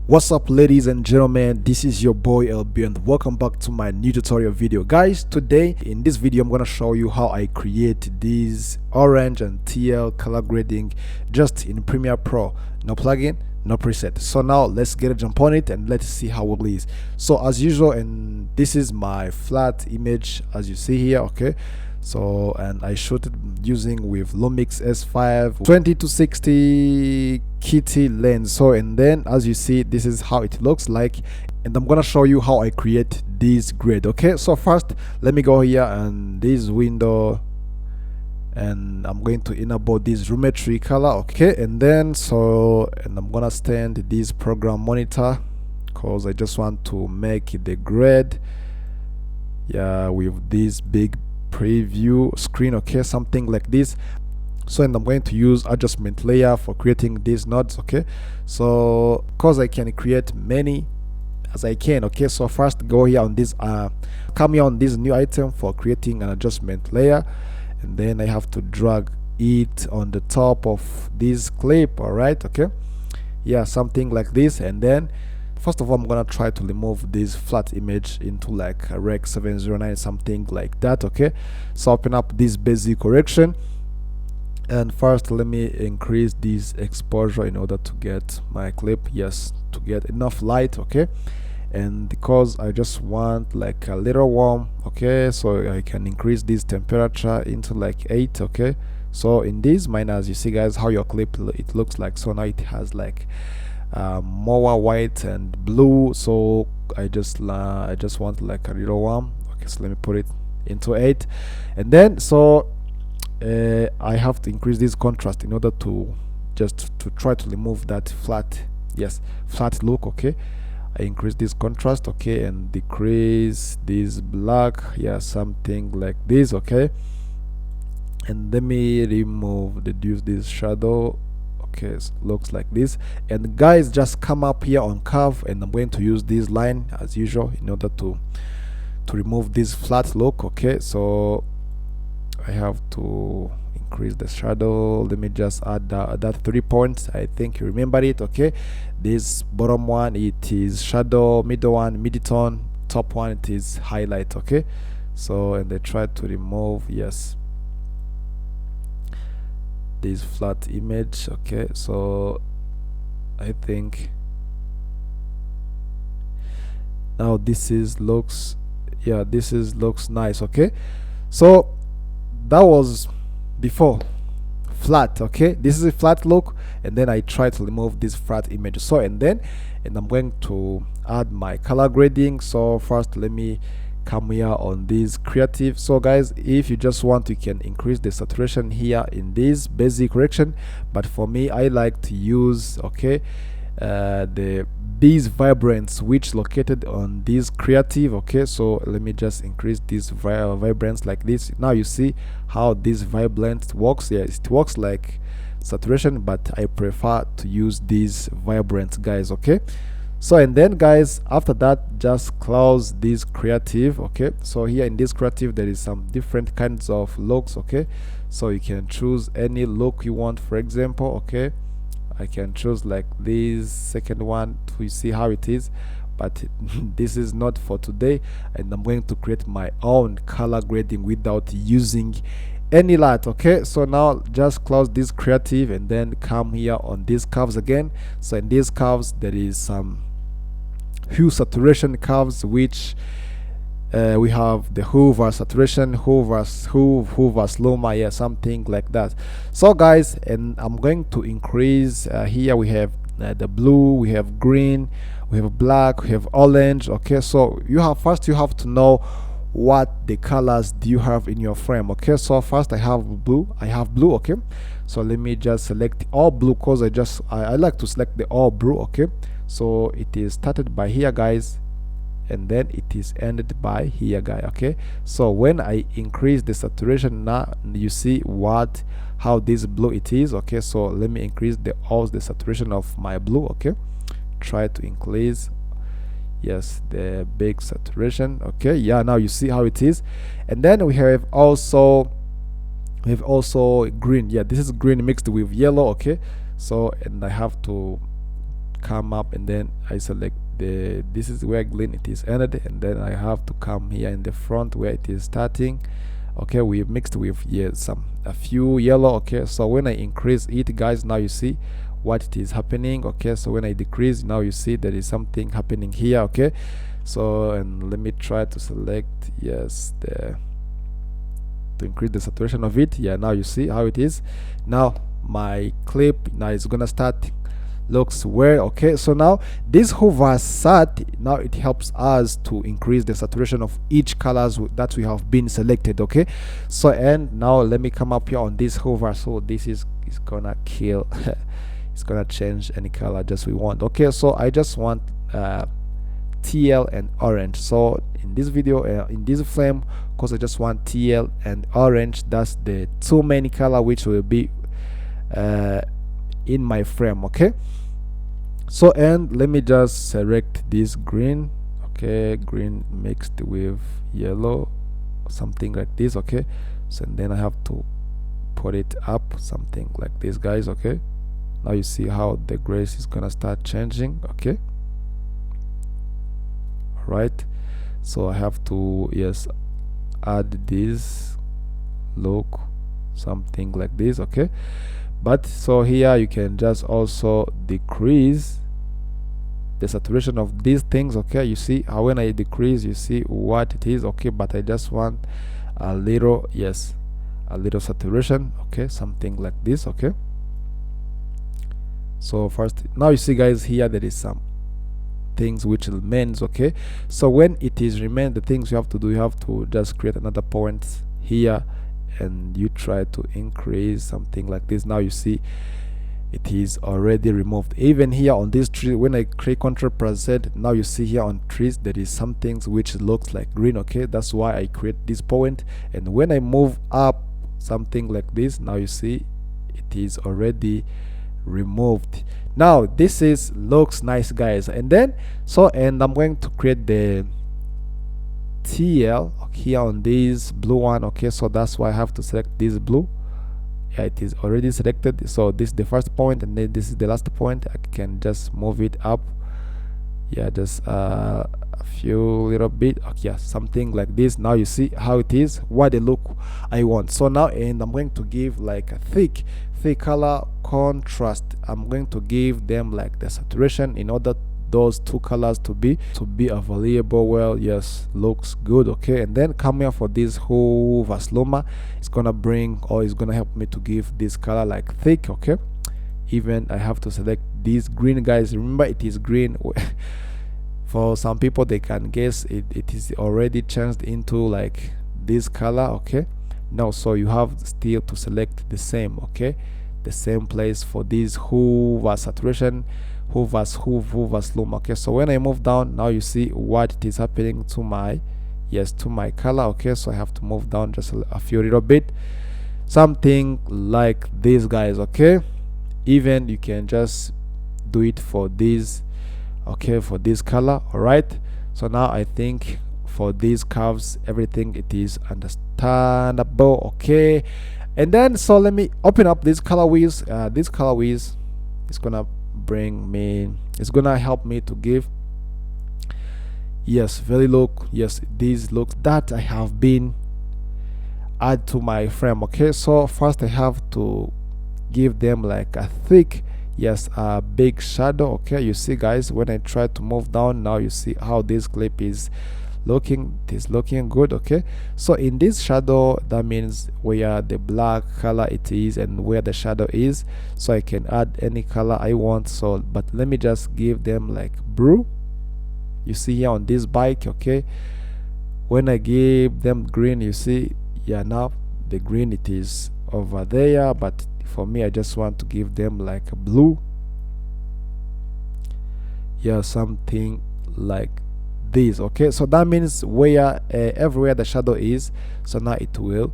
What's up, ladies and gentlemen, this is your boy LB and welcome back to my new tutorial video. Guys, today in this video I'm going to show you how I create these orange and teal color grading just in Premiere Pro. No plugin, no preset. So now let's get a jump on it and let's see how it is. So as usual, and this is my flat image as you see here, okay? So, and I shot it using with Lumix S5 20-60 kitty lens. So, and then as you see, this is how it looks like, and I'm gonna show you how I create this grid. Okay, so first let me go here and this window, and I'm going to enable this Lumetri Color. Okay, and then and I'm gonna stand this program monitor because I just want to make the grid, yeah, with this big preview screen, okay, something like this. So, and I'm going to use adjustment layer for creating these nodes. Okay, so because I can create many as I can. Okay, so first go here on this come here on this new item for creating an adjustment layer, and then I have to drag it on the top of this clip. All right, okay, yeah, something like this. And then first of all, I'm gonna try to remove this flat image into like a rec 709, something like that. Okay, so open up this basic correction, and first let me increase this exposure in order to get my clip, yes, to get enough light. Okay, and because I just want like a little warm, okay, so I can increase this temperature into like 8. Okay, so in this mine, as you see guys, how your clip it looks like. So now it has like more white and blue, so I just want like a little warm. Okay, so let me put it into 8, and then I have to increase this contrast in order to try to remove that flat look. Okay, I increase this contrast, okay, and decrease this black, yeah, something like this. Okay, and let me reduce this shadow. Okay, so looks like this. And guys, just come up here on curve, and I'm going to use this line as usual in order to remove this flat look. Okay, so I have to increase the shadow. Let me just add that 3 points. I think you remember it. Okay, this bottom one it is shadow, middle one mid-tone, top one it is highlight. Okay, so and I try to remove, yes, this flat image. Okay, so I think now this looks nice. Okay, so that was before flat. Okay, this is a flat look, and then I try to remove this flat image. So and I'm going to add my color grading. So first let me come here on this creative. So guys, if you just want, you can increase the saturation here in this basic correction, but for me I like to use, okay, the these vibrance which located on this creative. Okay, so let me just increase this vibrance like this. Now you see how this vibrance works. Yeah, it works like saturation, but I prefer to use this vibrance, guys. Okay, so and then guys, after that, just close this creative. Okay, so here in this creative there is some different kinds of looks. Okay, so you can choose any look you want. For example, okay, I can choose like this second one to see how it is, but this is not for today, and I'm going to create my own color grading without using any light. Okay, so now just close this creative and then come here on these curves again. So in these curves there is some hue saturation curves, which we have the hue versus saturation, hue versus luma, yeah, something like that. So guys, and I'm going to increase here we have the blue, we have green, we have black, we have orange. Okay, so you have to know what the colors do you have in your frame. Okay, so first I have blue. Okay, so let me just select all blue because I like to select the all blue. Okay, so it is started by here, guys, and then it is ended by here, guy. Okay, so when I increase the saturation, now you see how this blue it is. Okay, so let me increase the saturation of my blue. Okay, try to increase, yes, the big saturation. Okay, yeah, now you see how it is. And then we have also green. Yeah, this is green mixed with yellow. Okay, so and I have to come up, and then I select this is where green it is ended, and then I have to come here in the front where it is starting. Okay, we mixed with a few yellow. Okay, so when I increase it, guys, now you see what it is happening. Okay, so when I decrease, now you see there is something happening here. Okay, so and let me try to select to increase the saturation of it. Yeah, now you see how it is. Now my clip now is gonna start looks well. Okay, so now this hover sat, now it helps us to increase the saturation of each colors that we have been selected. Okay, so and now let me come up here on this hover. So this is gonna kill it's gonna change any color just we want. Okay, so I just want teal and orange. So in this video, in this frame, because I just want teal and orange, that's the two main color which will be in my frame. Okay, so and let me just select this green. Okay, green mixed with yellow, something like this. Okay, so then I have to put it up something like this, guys. Okay, now you see how the grace is gonna start changing. Okay, right, so I have to add this look something like this. Okay, but so here you can just also decrease the saturation of these things. Okay, you see how when I decrease, you see what it is. Okay, but I just want a little a little saturation. Okay, something like this. Okay, so first, now you see, guys, here there is some things which remains. Okay, so when it is remain, the things you have to do, you have to just create another point here, and you try to increase something like this. Now you see it is already removed. Even here on this tree, when I create Ctrl+Z, now you see here on trees there is some things which looks like green. Okay, that's why I create this point, and when I move up something like this, now you see it is already removed. Now this is looks nice, guys. And then and I'm going to create the TL here on this blue one. Okay, so that's why I have to select this blue. Yeah, it is already selected. So this is the first point, and then this is the last point. I can just move it up, just a few little bit. Okay, something like this. Now you see how it is, what the look I want. So now, and I'm going to give like a thick color contrast. I'm going to give them like the saturation in order those two colors to be available. Well, looks good. Okay, and then come here for this whole Vasloma. It's gonna bring, or it's gonna help me to give this color like thick. Okay, even I have to select this green, guys. Remember, it is green. For some people, they can guess it is already changed into like this color. Okay, now so you have still to select the same. Okay, the same place for this hover saturation, hover slum. Okay, so when I move down, now you see what it is happening to my to my color. Okay, so I have to move down just a few little bit, something like this, guys. Okay, even you can just do it for this. Okay, for this color. All right, so now I think for these curves, everything it is understandable. Okay, and then so let me open up this color wheels. This color wheels is gonna bring me, it's gonna help me to give these looks that I have been add to my frame. Okay, so first I have to give them like a thick a big shadow. Okay, you see, guys, when I try to move down, now you see how this clip is looking. It is looking good. Okay, so in this shadow, that means where the black color it is and where the shadow is, so I can add any color I want. So but let me just give them like blue. You see here on this bike. Okay, when I give them green, you see, now the green it is over there, but for me I just want to give them like a blue, something like this. Okay, so that means where everywhere the shadow is, so now it will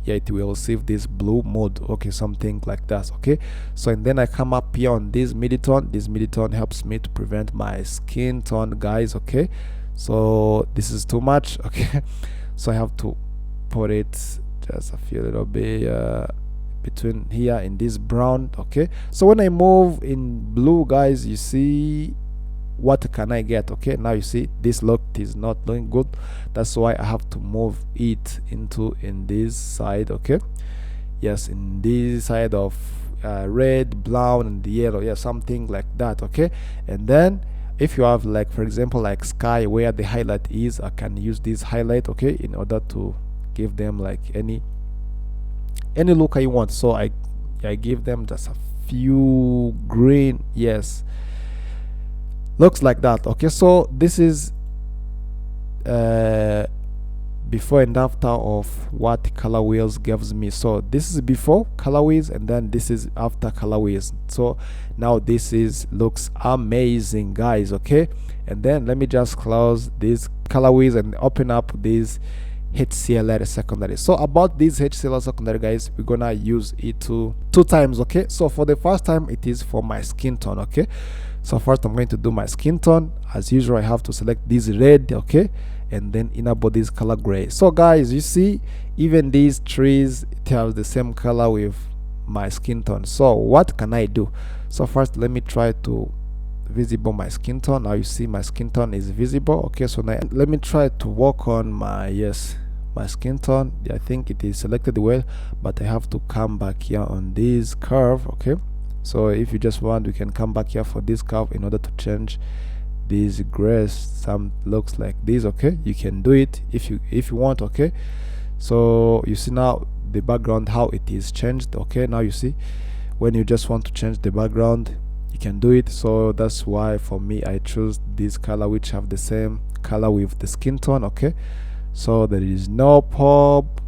receive this blue mode. Okay, something like that. Okay, so and then I come up here on this mid-tone. This mid-tone helps me to prevent my skin tone, guys. Okay, so this is too much. Okay, so I have to put it just a few little bit between here in this brown. Okay, so when I move in blue, guys, you see what can I get? Okay, now you see this look is not looking good. That's why I have to move it into in this side. Okay, yes, in this side of red, brown, and yellow. Yeah, something like that. Okay, and then if you have, like, for example, like sky where the highlight is, I can use this highlight, okay, in order to give them like any look I want. So I give them just a few green. Yes, looks like that. Okay, so this is before and after of what color wheels gives me. So this is before colorways, and then this is after colorways. So now this is looks amazing, guys. Okay, and then let me just close these colorways and open up this HCLR secondary. So about this HCLR secondary, guys, we're gonna use it two times. Okay, so for the first time it is for my skin tone. Okay, so first I'm going to do my skin tone. As usual, I have to select this red, okay, and then enable this color gray. So guys, you see even these trees, it has the same color with my skin tone. So what can I do? So first let me try to visible my skin tone. Now you see my skin tone is visible. Okay, so now let me try to work on my my skin tone. I think it is selected well, but I have to come back here on this curve. Okay, so if you just want, you can come back here for this curve in order to change these grays. Some looks like this. Okay, you can do it if you want. Okay, so you see now the background how it is changed. Okay, now you see when you just want to change the background, you can do it. So that's why for me I choose this color which have the same color with the skin tone. Okay, so there is no pop.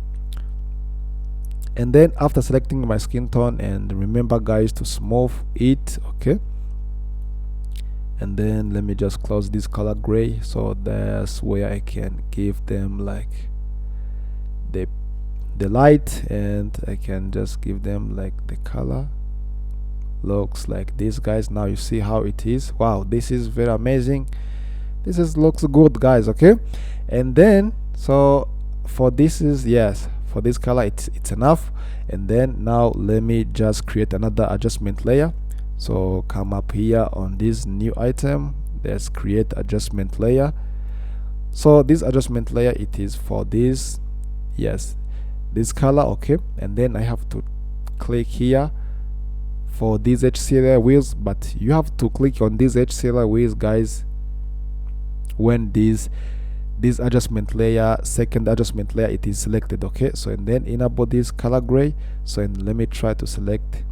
And then after selecting my skin tone, and remember guys to smooth it. Okay, and then let me just close this color gray. So that's where I can give them like the light, and I can just give them like the color looks like this, guys. Now you see how it is. Wow, this is very amazing. This is looks good, guys. Okay, and then so for this is, yes, for this color it's enough. And then now let me just create another adjustment layer. So come up here on this new item, let's create adjustment layer. So this adjustment layer, it is for this, yes, this color. Okay, and then I have to click here for these HCLR wheels, but you have to click on these HCLR wheels, guys, when this adjustment layer, second adjustment layer, it is selected. Okay, so and then enable this color gray. So and let me try to select,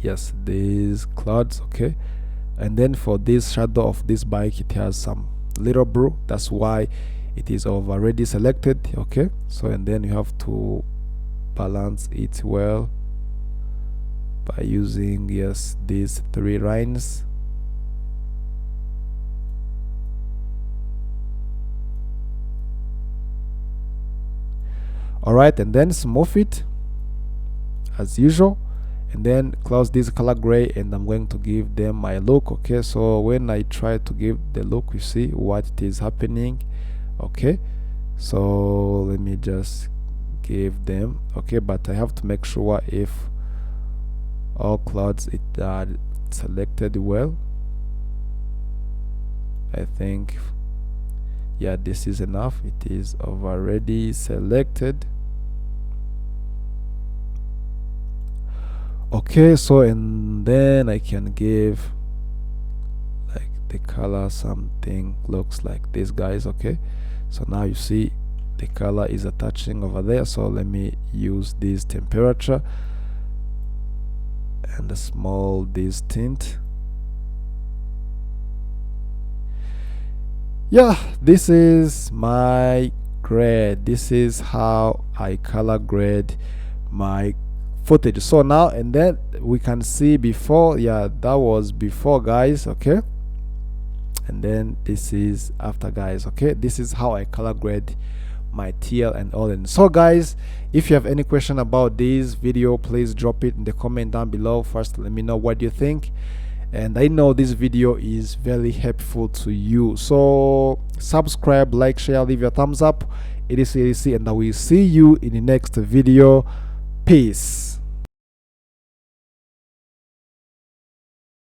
yes, these clouds. Okay, and then for this shadow of this bike, it has some little blue. That's why it is already selected. Okay, so and then you have to balance it well by using, yes, these three lines. All right, and then smooth it as usual, and then close this color gray, and I'm going to give them my look. Okay, so when I try to give the look, you see what is happening. Okay, so let me just give them, okay, but I have to make sure if all clouds it are selected well. I think, yeah, this is enough. It is already selected. Okay, so and then I can give like the color something looks like this, guys. Okay, so now you see the color is attaching over there. So let me use this temperature and a small this tint. Yeah, this is my grade. This is how I color grade my footage. So now and then we can see before, yeah, that was before, guys. Okay, and then this is after, guys. Okay, this is how I color grade my Teal and Orange. So guys, if you have any question about this video, please drop it in the comment down below. First, let me know what you think, and I know this video is very helpful to you. So subscribe, like, share, leave your thumbs up. It is easy, and I will see you in the next video. Peace.